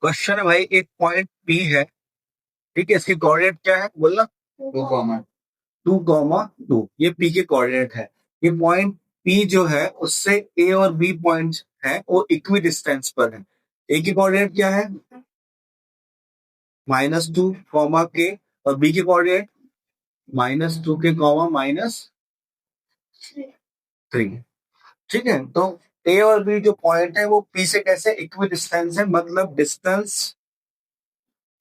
Question है भाई, एक पॉइंट पी है, ठीक है, इसकी कोऑर्डिनेट क्या है बोलना? 2,2 ये पी के कोऑर्डिनेट है। ये पॉइंट पी जो है उससे ए और बी पॉइंट है वो इक्वी डिस्टेंस पर है। ए की कोऑर्डिनेट क्या है? -2 कॉमा के, और बी की कोऑर्डिनेट -2 के कॉमा -3। ठीक है, तो ए और बी जो पॉइंट है वो पी से कैसे इक्वी डिस्टेंस है, मतलब डिस्टेंस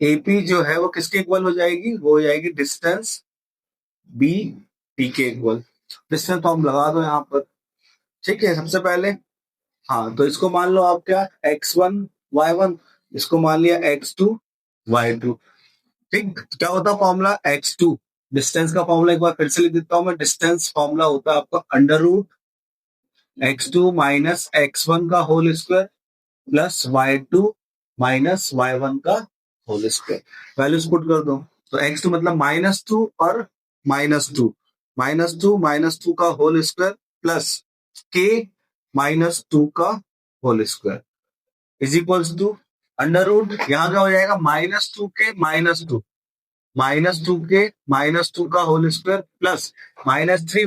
एपी जो है वो किसके इक्वल हो जाएगी? वो हो जाएगी डिस्टेंस बी पी के इक्वल। डिस्टेंस तो हम लगा दो यहाँ पर। ठीक है, सबसे पहले हाँ, तो इसको मान लो आप क्या, x1 y1, इसको मान लिया x2 y2। ठीक, क्या होता है फॉर्मूला? x2 डिस्टेंस का फॉर्मूला एक बार फिर से लिख देता हूं मैं। डिस्टेंस फॉर्मूला होता है आपका √x2 माइनस x1 का whole square plus y2 minus y1 का होल स्क्वायर। वैल्यूज पुट कर दो। तो x2 मतलब -2 और -2, -2 का होल स्क्वायर प्लस k -2 का whole square is equals to √ यहाँ क्या हो जाएगा? -2 के -2, -2 का होल स्क्वायर प्लस -3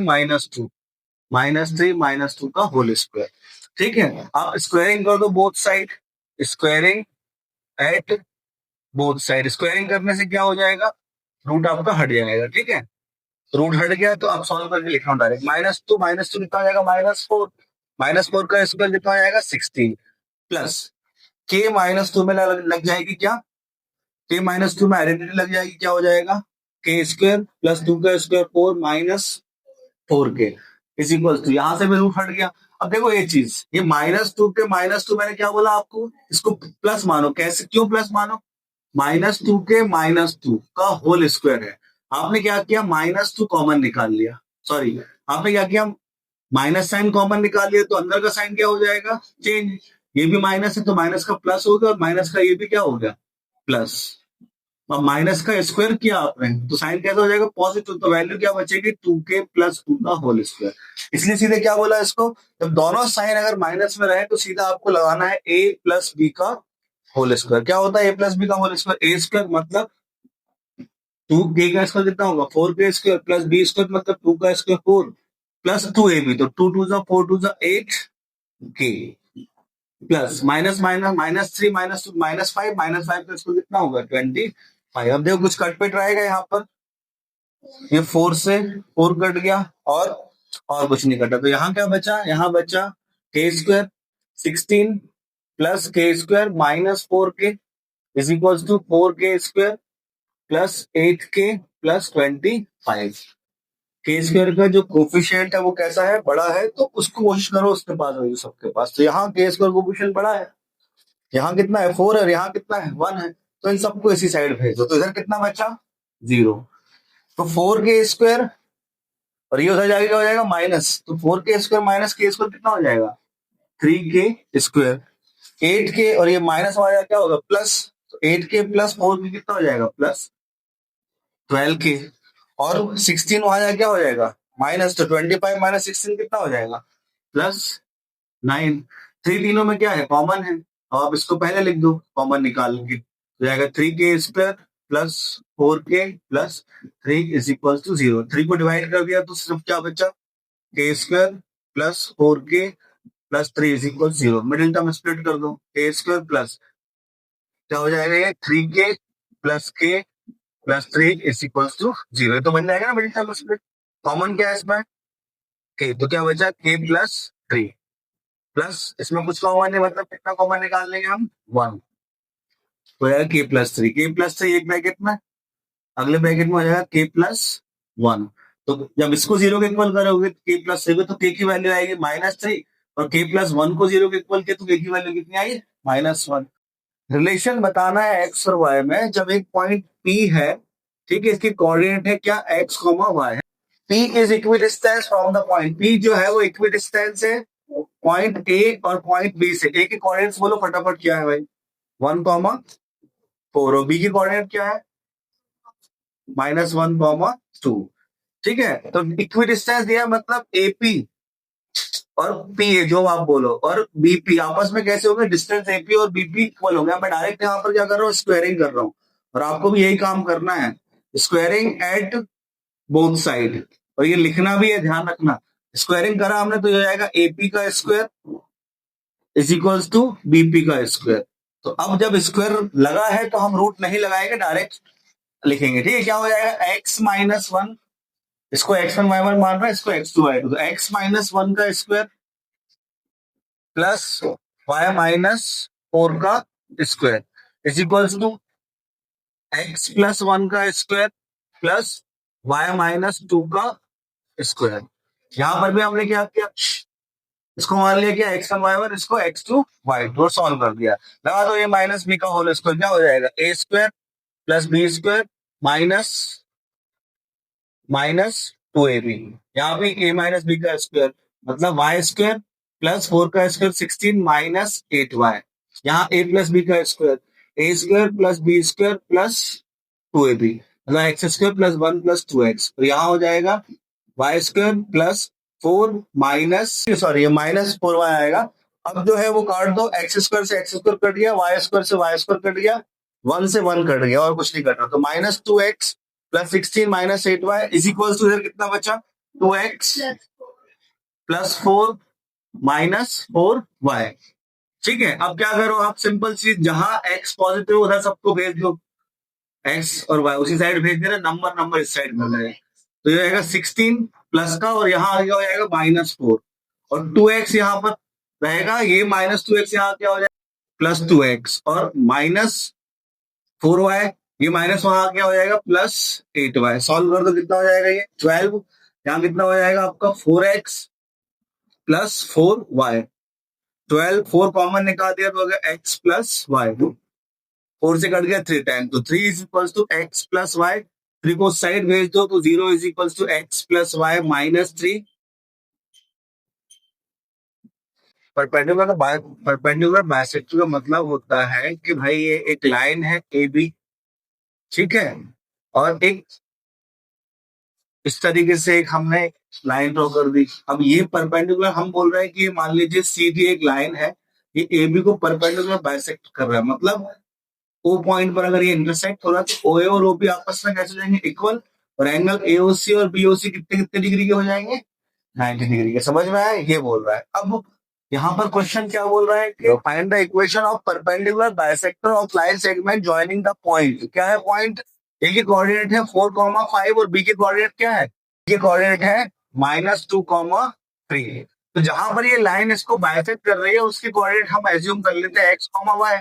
-2 का होल स्क्वायर। ठीक है, आप स्क्वायरिंग कर दो both side. Squaring at both side, squaring करने से क्या हो जाएगा? रूट आपका हट जाएगा। ठीक है, रूट हट गया तो आप सॉल्व करके लिख रहा हूँ डायरेक्ट। -2 कितना हो जाएगा? -4, -4 का स्क्वायर कितना हो जाएगा? 16 प्लस के -2 में लग जाएगी क्या? के -2 में आइडेंटिटी लग जाएगी, क्या हो जाएगा? के स्क्वायर प्लस 2 का स्क्वायर 4 -4 के इज इक्वल टू, यहां से भी रूट हट गया। अब देखो ये चीज, ये -2 के -2 मैंने क्या बोला आपको? इसको प्लस मानो। कैसे, क्यों प्लस मानो? -2 के -2 का होल स्क्वायर है। आपने क्या किया? -2 कॉमन निकाल लिया। सॉरी, आपने क्या किया? माइनस साइन कॉमन निकाल लिया, तो अंदर का साइन क्या हो जाएगा? चेंज। ये भी माइनस है तो माइनस का प्लस हो गया, और माइनस का ये भी क्या हो गया? प्लस। अब माइनस का स्क्वायर किया आपने तो साइन कैसा हो जाएगा? पॉजिटिव। तो वैल्यू क्या बचेगी? 2k + 2 का होल स्क्वायर। इसलिए सीधे क्या बोला इसको, जब दोनों साइन अगर माइनस में रहे तो सीधा आपको लगाना है a + b का होल स्क्वायर। क्या होता है a + b का होल स्क्वायर? a स्क्वायर मतलब 2k का स्क्वायर कितना होगा? 4k square plus b square मतलब 2 का स्क्वायर 4 प्लस 2ab, तो 2 2 जा 4 2 जा 8k प्लस माइनस माइनस -3 -2 -5, -5 का स्क्वायर कितना होगा? 25। अब देखो कुछ कट पिट रहेगा यहाँ पर, ये 4 से 4 कट गया, और कुछ नहीं कटा, तो यहाँ क्या बचा? यहाँ बचा k² 16 plus k² -4k is equals to 4k² plus 8k plus 25। K square का जो कोफिशिएंट है वो कैसा है? बड़ा है, तो उसको कोशिश करो उसके पास हो सबके पास। तो यहाँ के स्क्वायर कोफिशिएंट बड़ा है, यहाँ कितना है? 4 है, और यहाँ कितना है? 1 है। तो इन सबको इसी साइड भेज दो, तो इधर कितना बचा? 0। तो 4k² और ये उधर जाके क्या हो जाएगा? माइनस। तो 4k² माइनस k² कितना हो जाएगा? 3k²। 8k और ये माइनस वाला क्या होगा? प्लस। तो 8k प्लस 4k कितना हो जाएगा? Plus 12k। और 16 वहां जाके क्या हो जाएगा? माइनस। तो 25 माइनस 16 कितना हो जाएगा? +9। 3 तीनों में क्या है? कॉमन है। अब आप इसको पहले लिख दो कॉमन निकाल के, तो जाएगा 3k² plus 4k plus 3 is equal to 0। 3 को डिवाइड कर दिया तो सिर्फ क्या बचा? k² plus 4k plus 3 is equal 0। Middle term split कर दो, k² प्लस क्या हो जाएगा? ये 3k plus k plus 3 is equal to 0। तो बन जाएगा ना मिडिल टर्म स्प्लिट। कॉमन क्या है इसमें? k, तो क्या बचा? k प्लस 3 प्लस इसमें कुछ कॉमन है, मतलब कितना कॉमन निकाल लेंगे हम? 1। तो यार k+3 एक ब्रैकेट में, अगले ब्रैकेट में हो जाएगा k+1। तो जब इसको 0 के इक्वल करोगे k+3 को, तो k की वैल्यू आएगी -3, और k+1 को 0 के इक्वल किया तो k की वैल्यू कितनी आई? -1। रिलेशन बताना है x और y में, जब एक पॉइंट P है, ठीक है, इसकी कोऑर्डिनेट है क्या? x, y है। P is equidistance from the point, P जो है वो इक्विडिस्टेंस है पॉइंट A और पॉइंट B से। A की कोऑर्डिनेट्स बोलो फटाफट, क्या है भाई? 1,4, और B की कोऑर्डिनेट क्या है? -1,2। ठीक है, तो इक्विडिस्टेंस दिया मतलब AP और पी जो आप बोलो और बीपी आपस में कैसे होंगे, डिस्टेंस एपी और बीपी इक्वल होंगे। मैं डायरेक्ट यहाँ पर क्या कर रहा हूँ, स्क्वायरिंग कर रहा हूँ, और आपको भी यही काम करना है, स्क्वायरिंग एट बोथ साइड। और ये लिखना भी है, ध्यान रखना, स्क्वायरिंग करा हमने तो ये हो जाएगा एपी का square is equals to BP का स्क्वायर। तो अब जब स्क्वायर लगा है तो हम रूट नहीं लगाएंगे, डायरेक्ट लिखेंगे। ठीक है, क्या हो जाएगा, एक्स माइनस वन, इसको x1 y1 मान रहा है, इसको x2 y2, तो x-1 का स्क्वायर प्लस y-4 का square is equals to x+1 का स्क्वायर प्लस y-2 का स्क्वायर। यहां पर भी हमने क्या किया, इसको मान लिया क्या x1 y1, इसको x2 y2 सॉल्व कर दिया। लगा दो ये माइनस बी का होल स्क्वायर, क्या हो जाएगा, a square plus b square minus minus 2ab। यहाँ पे a माइनस बी का स्क्वायर मतलब वाई स्क्वायर प्लस 4 का स्क्वायर 16 माइनस 8y। यहाँ a प्लस बी का square a square plus b square plus 2ab मतलब x square plus 1 plus 2x। तो यहाँ हो जाएगा y square plus 4 minus sorry minus 4y आएगा। अब जो है वो काट दो, एक्स स्क्वायर से एक्स स्क्वायर कट गया, वाई स्क्वायर से वाई स्क्वायर कट गया, 1 से 1 कट गया और कुछ नहीं कट रहा। तो -2x plus 16 minus 8y is equal to, इधर कितना बचा, 2x प्लस 4 माइनस 4y। ठीक है, अब क्या करो आप, सिंपल चीज, जहां x पॉजिटिव उधर सबको भेज दो, x और y उसी साइड भेज दे रहे, नंबर नंबर इस साइड मिल रहे हैं। तो ये आएगा 16 प्लस का, और यहाँ आगे हो जाएगा -4, और 2x यहाँ पर रहेगा, ये -2x यहाँ क्या हो जाएगा +2x, और -4y ये माइनस वहां क्या हो जाएगा +8y। सॉल्व कर दो, कितना हो जाएगा ये 12, यहाँ कितना हो जाएगा आपका 4x प्लस 4y। 12 4 कॉमन निकाल दिया तो हो गया x प्लस वाई, 4 से कट गया 3 टाइम, तो 3 is equal to x plus y. 3 को साइड भेज दो तो 0 is equal to x plus y -3। Perpendicular bisector का मतलब होता है कि भाई ये एक लाइन है ए बी, ठीक है, और एक इस तरीके से एक हमने लाइन ड्रॉ कर दी। अब ये परपेंडिकुलर हम बोल रहे हैं कि मान लीजिए सीधी एक लाइन है, ये ए बी को परपेंडिकुलर बाइसेक्ट कर रहा है, मतलब ओ पॉइंट पर अगर ये इंटरसेक्ट हो रहा है तो ओ ए और ओ बी आपस में कैसे हो जाएंगे, इक्वल, और एंगल एओसी और बीओसी कितने कितने डिग्री के हो जाएंगे, 90 डिग्री के। समझ में आया, ये बोल रहा है। अब यहाँ पर क्वेश्चन क्या बोल रहा है कि find the equation of perpendicular bisector of line segment joining the point. क्या है पॉइंट, ए के कोऑर्डिनेट है 4,5 और बी के कोऑर्डिनेट क्या है, बी के कोऑर्डिनेट है -2,3। तो जहां पर ये लाइन इसको बाइसेक्ट कर रही है उसके कोऑर्डिनेट हम एज्यूम कर लेते हैं x, y।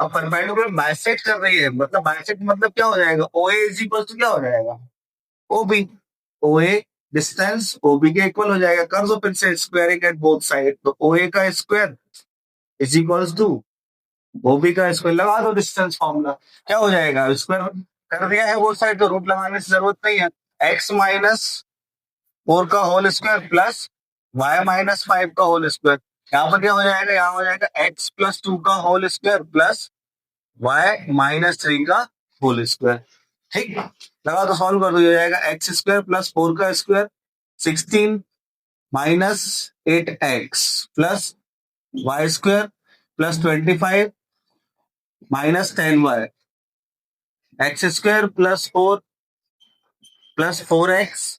अब परपेंडिकुलर बाइसेक्ट कर रही है, मतलब बाइसेक्ट मतलब क्या हो जाएगा, O A is equal to क्या हो जाएगा, O B, O A distance O B के इक्वल हो जाएगा। कर दो फिर से स्क्वायरिंग एट बोथ साइड, तो ओ ए का square is equals to O B का स्क्वायर, लगा दो डिस्टेंस फॉर्मूला, क्या हो जाएगा, स्क्वायर कर दिया है बोथ साइड तो रूट लगाने की जरूरत नहीं है। एक्स माइनस 4 का होल स्क्वायर प्लस y-5 का होल स्क्वायर, यहाँ पर क्या हो जाएगा, यहाँ हो जाएगा x प्लस 2 का होल स्क्वायर प्लस y-3 का होल स्क्वायर। ठीक, लगा तो सॉल्व कर दो, हो जाएगा एक्स स्क्वायर प्लस 4 का square 16 minus 8x plus y square plus 25 minus 10y, x square plus 4 plus 4x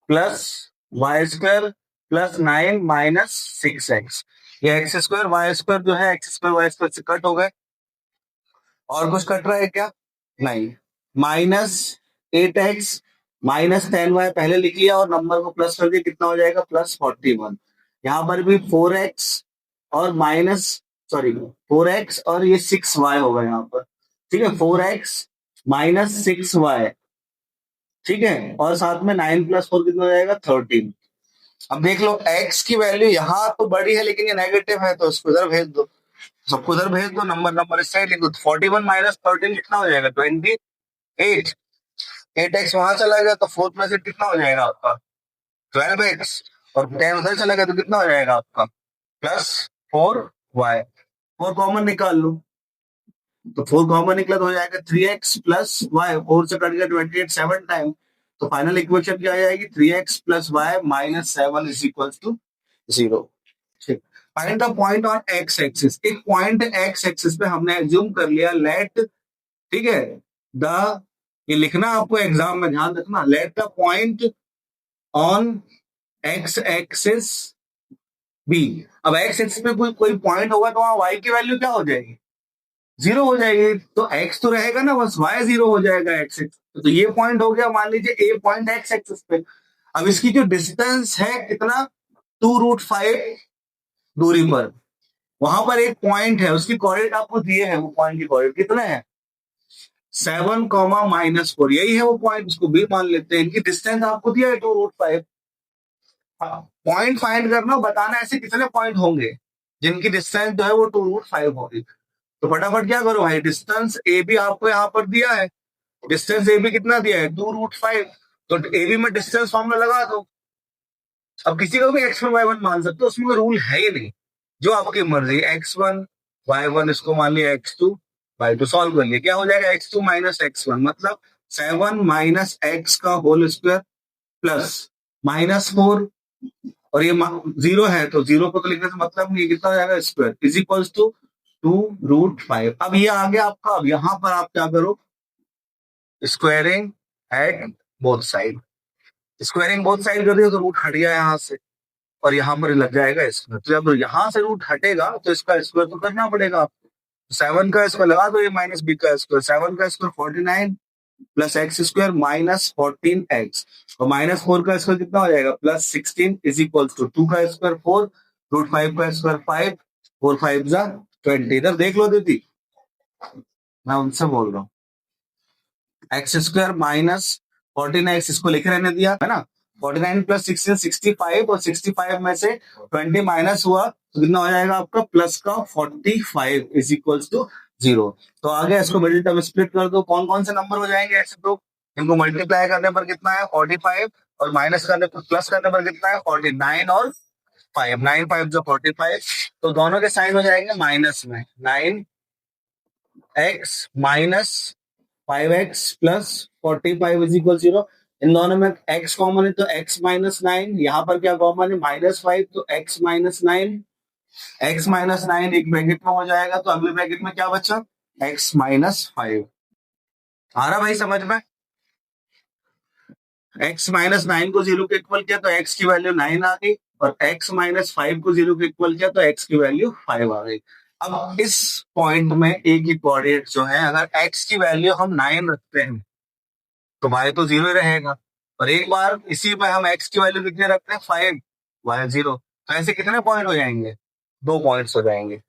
plus y square plus 9 minus 6x। ये एक्स स्क्वायर वाई स्क्वायर जो है एक्स स्क्वायर वाई स्क्वायर से cut हो गए, और कुछ cut रहा है क्या, नहीं। -8x -10y पहले लिख लिया और नंबर को प्लस कर दिया, कितना हो जाएगा +41। यहाँ पर भी 4x और सॉरी 4x और ये 6y होगा यहाँ पर, ठीक है, 4x -6y, ठीक है, और साथ में 9 + 4 कितना हो जाएगा 13। अब देख लो x की वैल्यू यहाँ तो बड़ी है लेकिन ये नेगेटिव है, तो इसको इधर भेज दो, सबको इधर भेज दो, नंबर नंबर इस साइड लिख दो। 41 - 13 कितना हो जाएगा 28, 8x वहां चला गया तो 4 + 8 कितना हो जाएगा आपका 12x, और 10 उधर चला गया तो कितना हो जाएगा आपका +4y। 4 कॉमन निकाल लो, तो 4 कॉमन निकला तो हो जाएगा 3x + y, 4 से कट गया 28 7 टाइम, तो फाइनल इक्वेशन क्या आ जाएगी 3x + y -7 is equal to 0। ठीक, find the point on x axis. एक पॉइंट एक्स एक्सिस पे हमने एज्यूम कर लिया, लेट, ठीक है, द, ये लिखना आपको एग्जाम में ध्यान रखना, let the point on x axis be. अब एक्स एक्सिस पे कोई कोई पॉइंट होगा तो वहां वाई की वैल्यू क्या हो जाएगी, 0 हो जाएगी। तो एक्स तो रहेगा ना, बस वाई 0 हो जाएगा एक्स एक्सिस। तो ये पॉइंट हो गया, मान लीजिए ए पॉइंट एक्स एक्सिस पे। अब इसकी जो डिस्टेंस है कितना, 2√5 दूरी पर, वहां पर एक पॉइंट है, उसकी कोऑर्डिनेट आपको दिए हैं, वो पॉइंट की कोऑर्डिनेट कितने हैं, 7, -4, यही है वो पॉइंट, उसको भी मान लेते हैं। इनकी डिस्टेंस आपको दिया है 2√5। पॉइंट फाइंड करना, बताना ऐसे कितने पॉइंट होंगे जिनकी डिस्टेंस जो है वो 2√5 होगी। तो फटाफट क्या करो भाई, डिस्टेंस ए बी आपको यहाँ पर दिया है, डिस्टेंस ए बी कितना दिया है, 2√5। तो ए बी में डिस्टेंस फॉर्मूला लगा दो। अब किसी को भी x1 y1 मान सकते हो, उसमें कोई रूल है ही नहीं, जो आपकी मर्जी, x1 y1 इसको मान लिया x2 y2, सॉल्व कर लिया, क्या हो जाएगा, x2 माइनस x1 मतलब 7 माइनस x का होल स्क्वायर प्लस -4, और ये 0 है तो 0 को तो लिखने से मतलब नहीं, कितना हो जाएगा स्क्वायर, इज इक्वल्स टू 2√5। अब ये आ गया आपका। अब यहां पर आप क्या करो, squaring at both side, squaring both side कर दिया तो रूट हट गया यहाँ से, और यहाँ पर लग जाएगा स्क्वायर। तो जब यहाँ से रूट हटेगा तो इसका स्क्वायर तो करना पड़ेगा आपको। 7 का स्क्वायर लगा दो, ये माइनस बी का स्क्वायर, 7 का square 49 plus x square -14x, और -4 का स्क्वायर कितना हो जाएगा, +16 इज इक्वल टू 2 का स्क्वायर 4, √5 का स्क्वायर 5, 4 5 जा 20। इधर देख लो दीदी, मैं उनसे बोल रहा हूँ, एक्स स्क्वायर -14x इसको लिख रहने दिया है ना, 49 प्लस 16 65, और 65 में से 20 माइनस हुआ तो कितना हो जाएगा आपका, प्लस का 45 इज इक्वल टू 0। तो आगे इसको मिडिल टर्म स्प्लिट कर दो, कौन कौन से नंबर हो जाएंगे ऐसे, तो इनको मल्टीप्लाई करने पर कितना है 45, और माइनस करने पर, प्लस करने पर कितना है 49 और 5, 9 5 जो 45, तो दोनों के साइन हो जाएंगे माइनस में, 9x minus 5x plus 45 is equal 0। इन दोनों में x कॉमन है तो x -9, यहाँ पर क्या कॉमन है -5, तो x -9, x -9 एक ब्रैकेट में हो जाएगा, तो अगले ब्रैकेट में क्या बचा, x -5। आ रहा भाई समझ में, x -9 को 0 के इक्वल किया तो x की वैल्यू 9 आ गई, और x -5 को 0 के इक्वल किया तो x की वैल्यू 5 आ गई। अब इस पॉइंट में a की कोऑर्डिनेट जो है, अगर x की वैल्यू हम 9 रखते हैं तो y तो 0 रहेगा, और एक बार इसी में हम x की वैल्यू कितने रखते हैं 5, y 0, तो ऐसे कितने पॉइंट हो जाएंगे, 2 पॉइंट्स हो जाएंगे।